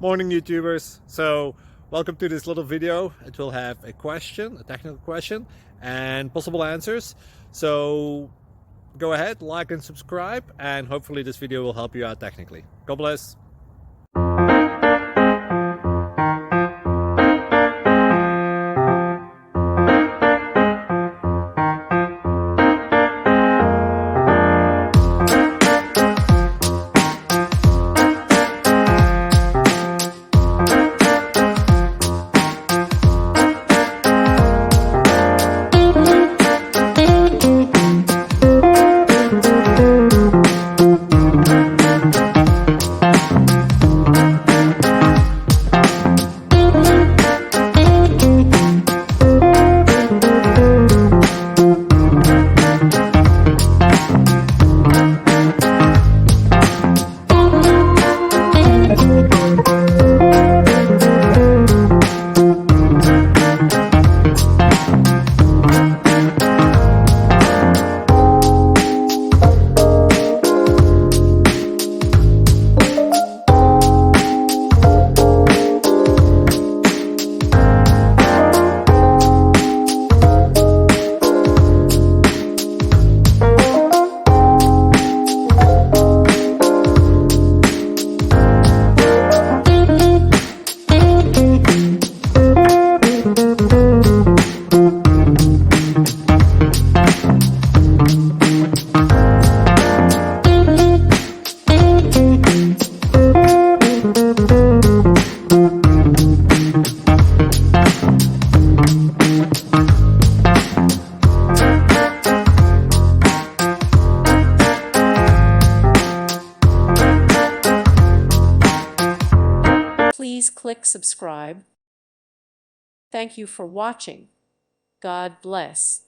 Morning YouTubers. So welcome to this little video. It will have a question, a technical question, and possible answers. So go ahead, like and subscribe, and hopefully this video will help you out technically. God bless. Please click subscribe. Thank you for watching. God bless.